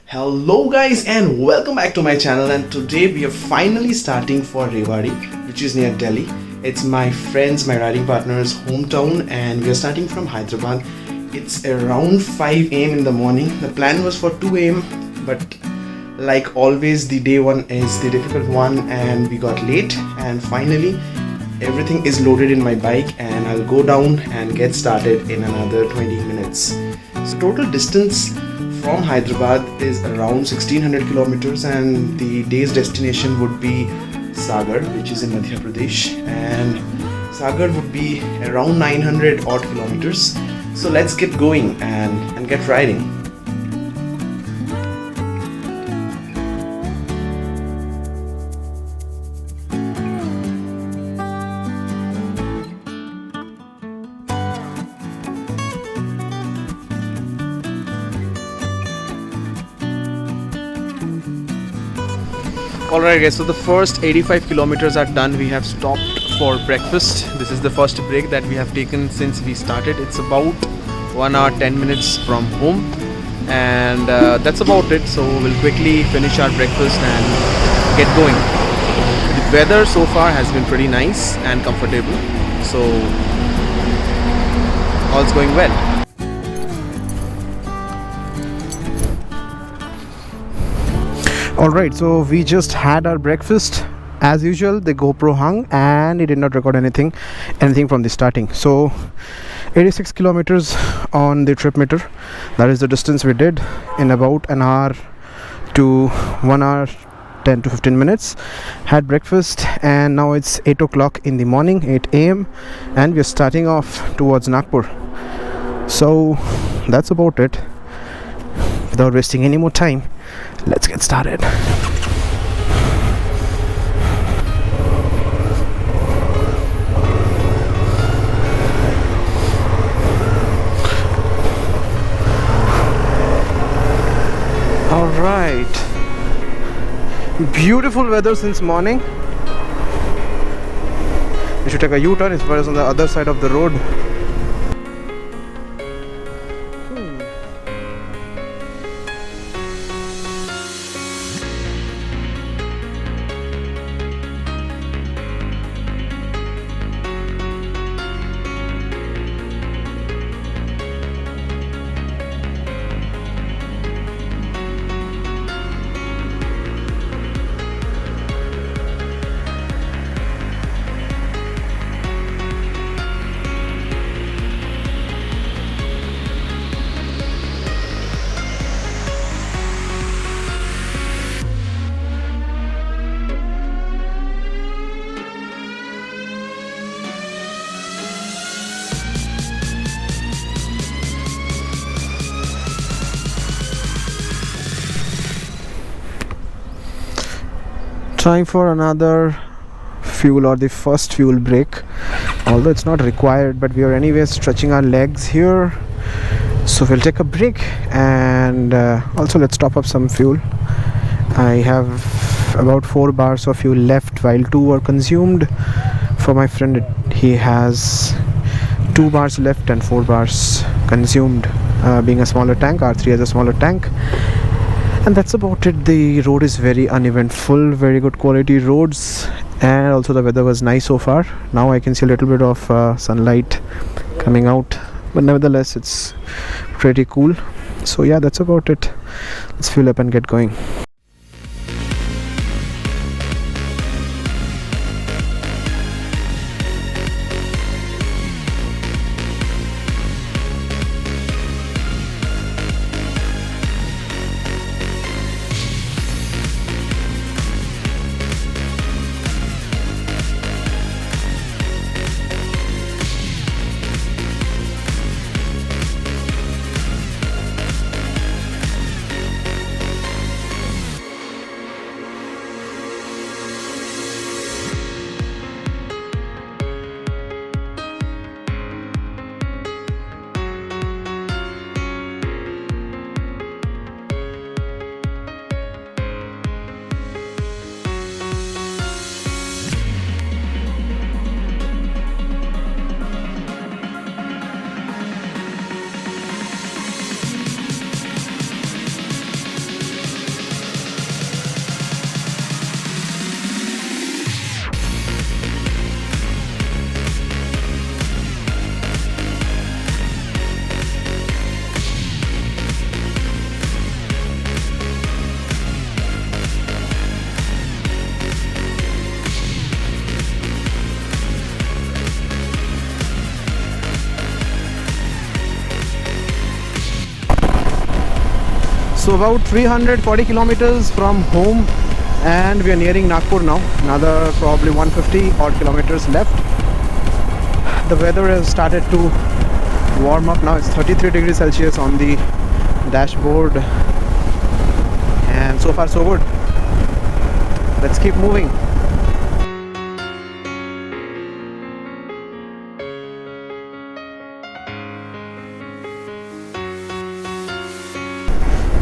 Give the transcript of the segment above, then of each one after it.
Hello guys and welcome back to my channel, and today we are finally starting for Rewari, which is near Delhi. It's my friend's, my riding partner's hometown, and we are starting from Hyderabad. It's around 5 a.m. in the morning. The plan was for 2 a.m. but like always the day one is the difficult one and we got late, and finally everything is loaded in my bike and I'll go down and get started in another 20 minutes. So total distance from Hyderabad is around 1600 kilometers, and the day's destination would be Sagar, which is in Madhya Pradesh, and Sagar would be around 900 odd kilometers. So let's get going and get riding. Alright guys, so the first 85 kilometers are done. We have stopped for breakfast. This is the first break that we have taken since we started. It's about 1 hour 10 minutes from home, and that's about it. So we'll quickly finish our breakfast and get going. The weather so far has been pretty nice and comfortable, so all's going well. Alright, so we just had our breakfast. As usual, the GoPro hung and it did not record anything from the starting. So 86 kilometers on the trip meter. That is the distance we did in about an hour to 1 hour 10 to 15 minutes. Had breakfast and now it's 8 o'clock in the morning, 8 a.m. and we're starting off towards Nagpur. So that's about it. Without wasting any more time, let's get started. All right, beautiful weather since morning. We should take a U-turn as far as on the other side of the road. Trying for another fuel, or the first fuel break, although it's not required, but we are anyway stretching our legs here, so we'll take a break. And also let's top up some fuel. I have about 4 bars of fuel left, while 2 were consumed. For my friend, he has 2 bars left and 4 bars consumed, being a smaller tank. R3 has a smaller tank. And that's about it. The road is very uneventful, very good quality roads, and also the weather was nice so far. Now I can see a little bit of sunlight coming out, but nevertheless it's pretty cool. So yeah, that's about it. Let's fuel up and get going. So about 340 kilometers from home, and we are nearing Nagpur now. Another probably 150 odd kilometers left. The weather has started to warm up now. It's 33 degrees Celsius on the dashboard, and so far so good. Let's keep moving.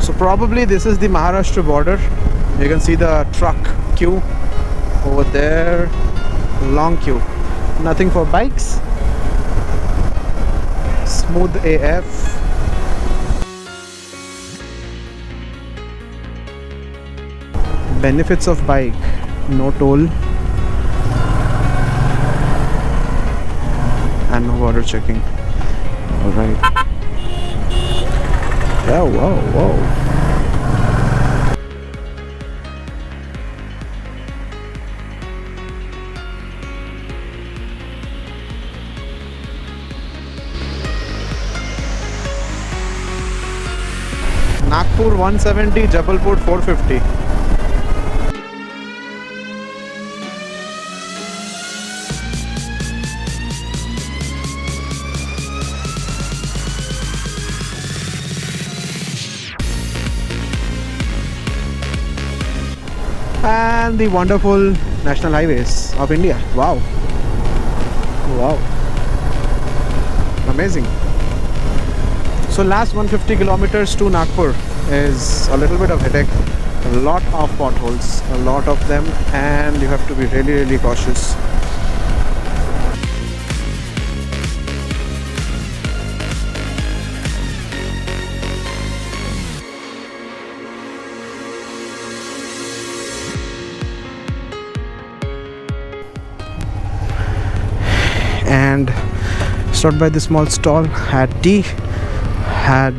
So probably this is the Maharashtra border. You can see the truck queue over there, long queue. Nothing for bikes. Smooth AF. Benefits of bike: no toll and no border checking. All right. Yeah, whoa. Nagpur 170, Jabalpur 450. And the wonderful national highways of India. Wow. Amazing. So last 150 kilometers to Nagpur is a little bit of headache. A lot of potholes, a lot of them, and you have to be really cautious. And stopped by the small stall, had tea, had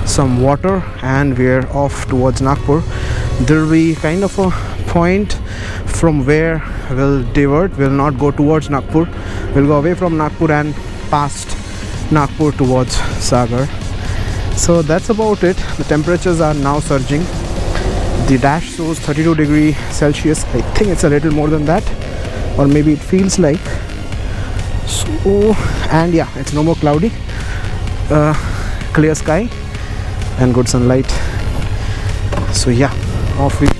some water, and we're off towards Nagpur. There will be kind of a point from where we'll divert. We'll not go towards Nagpur. We'll go away from Nagpur and past Nagpur towards Sagar. So that's about it. The temperatures are now surging. The dash shows 32 degrees Celsius. I think it's a little more than that, or maybe it feels like. So, and yeah, it's no more cloudy, clear sky and good sunlight. So yeah, off we go.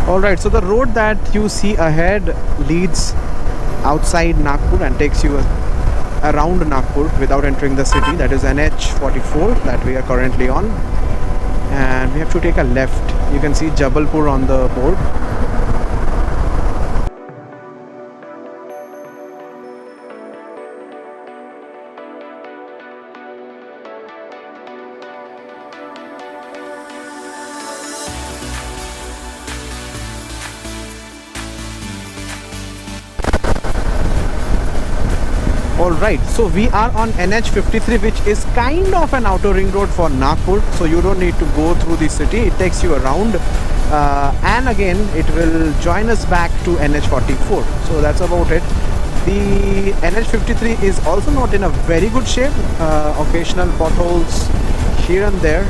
Alright, so the road that you see ahead leads outside Nagpur and takes you around Nagpur without entering the city. That is NH44 that we are currently on, and we have to take a left. You can see Jabalpur on the board. Alright, so we are on NH53, which is kind of an outer ring road for Nagpur, so you don't need to go through the city. It takes you around, and again it will join us back to NH44. So that's about it. The NH53 is also not in a very good shape. Occasional potholes here and there,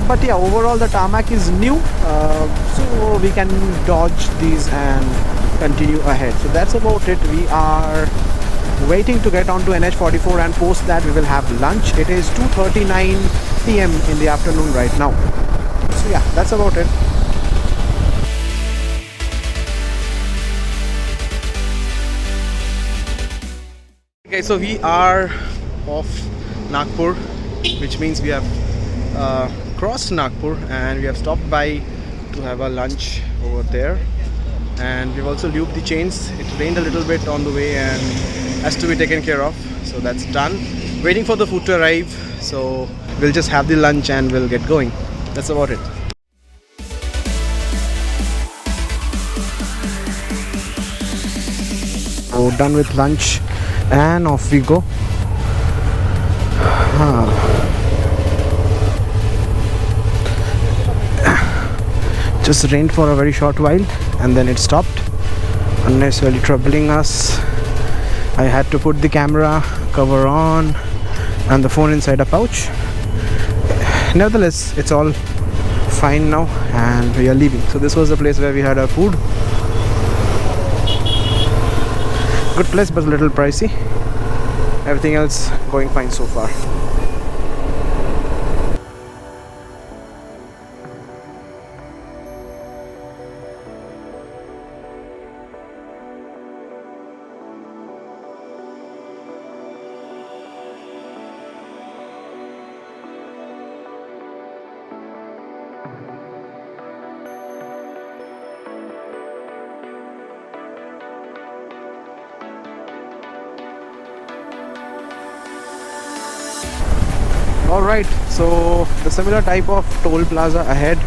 but yeah, overall the tarmac is new, so we can dodge these and continue ahead. So that's about it. We are waiting to get onto NH44, and post that we will have lunch. It is 2:39 PM in the afternoon right now. So yeah, that's about it. Okay, so we are off Nagpur, which means we have crossed Nagpur, and we have stopped by to have a lunch over there. And we've also lubed the chains. It rained a little bit on the way and has to be taken care of, so that's done. Waiting for the food to arrive, so we'll just have the lunch and we'll get going. That's about it. So done with lunch and off we go. Just rained for a very short while and then it stopped, unnecessarily troubling us. I had to put the camera cover on and the phone inside a pouch. Nevertheless, it's all fine now and we are leaving. So this was the place where we had our food. Good place but a little pricey. Everything else going fine so far. Alright, so the similar type of toll plaza ahead,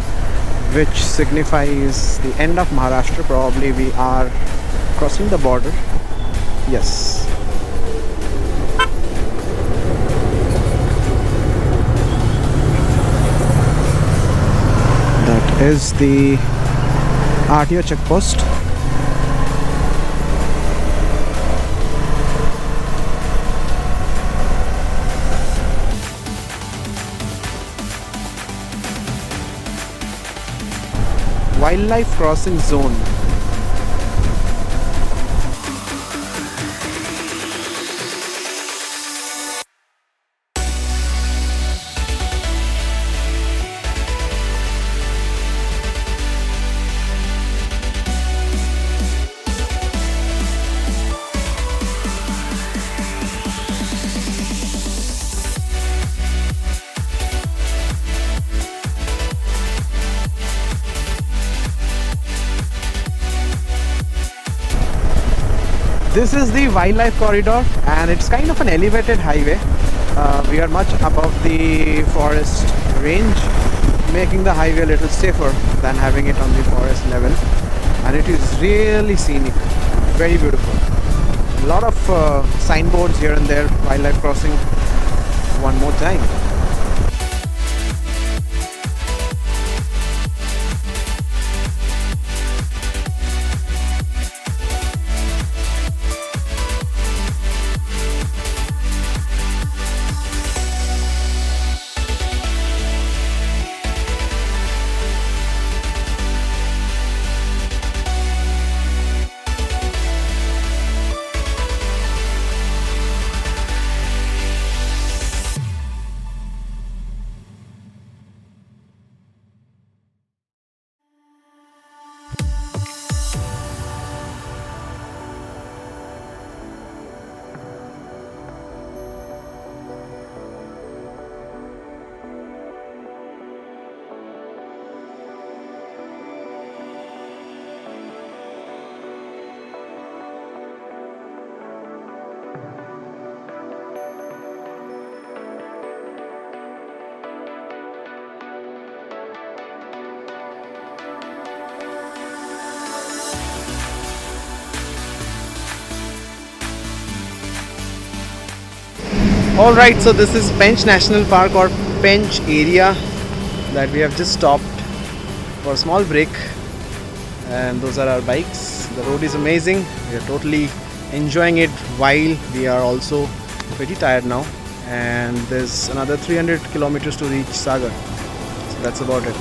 which signifies the end of Maharashtra. Probably we are crossing the border. Yes. That is the RTO checkpost. Wildlife crossing zone. This is the wildlife corridor and it's kind of an elevated highway. We are much above the forest range, making the highway a little safer than having it on the forest level. And it is really scenic, very beautiful. A lot of signboards here and there, wildlife crossing. One more time. Alright, so this is Pench National Park or Pench area that we have just stopped for a small break, and those are our bikes. The road is amazing. We are totally enjoying it while we are also pretty tired now, and there's another 300 kilometers to reach Sagar. So that's about it.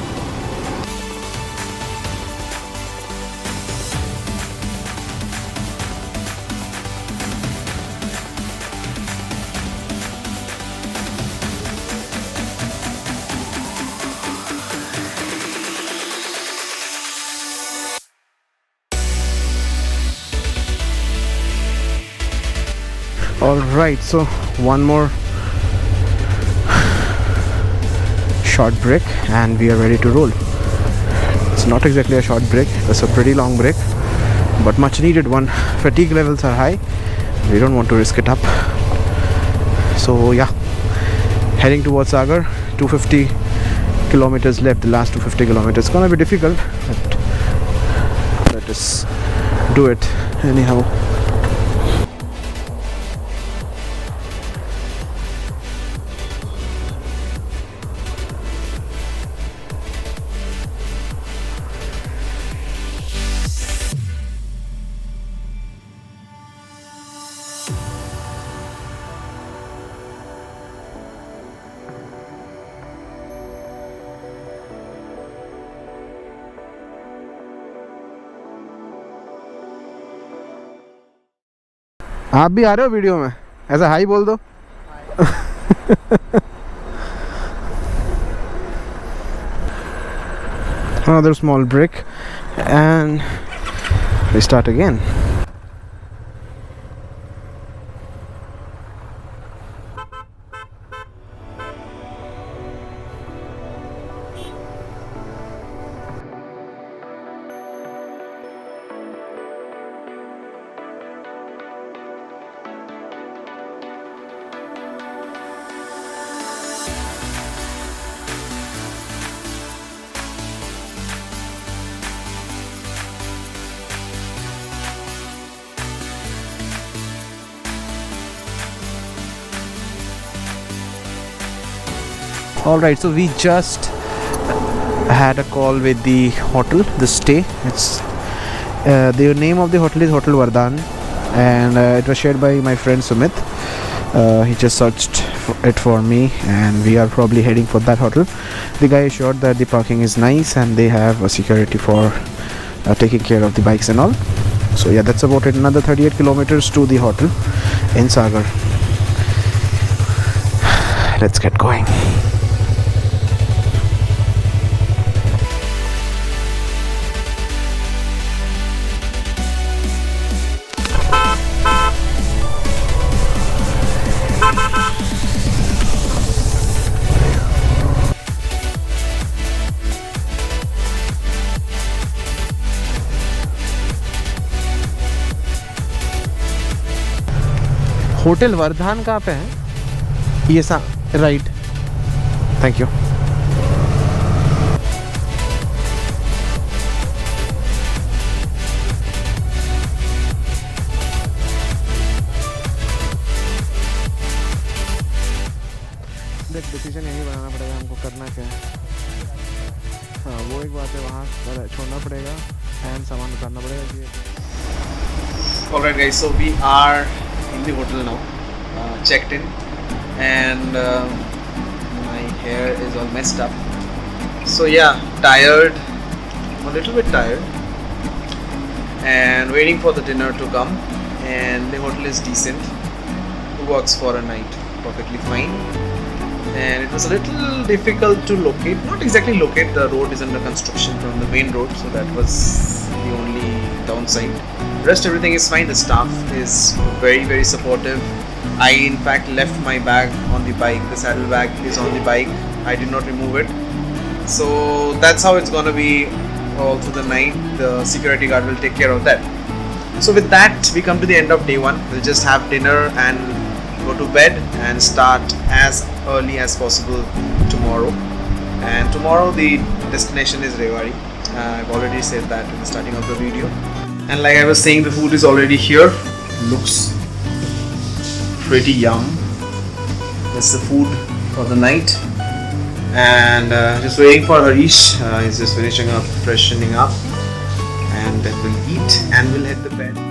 Alright, so one more short break and we are ready to roll. It's not exactly a short break, it's a pretty long break, but much needed one. Fatigue levels are high, we don't want to risk it up. So yeah, heading towards Sagar, 250 kilometers left, the last 250 kilometers. It's gonna be difficult, but let us do it anyhow. आप भी आ रहे हो video में? ऐसा high बोल दो. Another small break and we start again. Alright, so we just had a call with the hotel, the stay. It's the name of the hotel is Hotel Vardhan, and it was shared by my friend Sumit. He just searched it for me, and we are probably heading for that hotel. The guy assured that the parking is nice and they have a security for taking care of the bikes and all. So yeah, that's about it. Another 38 kilometers to the hotel in Sagar. Let's get going. Hotel Vardhan कहाँ पे है? ये right. Thank you. देख, decision यही बनाना पड़ेगा हमको, करना क्या है. हाँ, वो एक बात है, वहाँ छोड़ना पड़ेगा एंड सामान उतारना पड़ेगा. Alright guys, so we are in the hotel now, checked in, and my hair is all messed up. So yeah, tired, a little bit tired, and waiting for the dinner to come. And the hotel is decent, works for a night perfectly fine. And it was a little difficult to locate, not exactly locate, the road is under construction from the main road, so that was the only downside. Rest everything is fine. The staff is very supportive. I in fact left my bag on the bike. The saddle bag is on the bike. I did not remove it. So that's how it's gonna be all through the night. The security guard will take care of that. So with that, we come to the end of day one. We'll just have dinner and go to bed and start as early as possible tomorrow. And tomorrow the destination is Rewari. I've already said that in the starting of the video. And like I was saying, the food is already here. Looks pretty yum. That's the food for the night. And just waiting for Harish. He's just finishing up, freshening up. And then we'll eat and we'll hit the bed.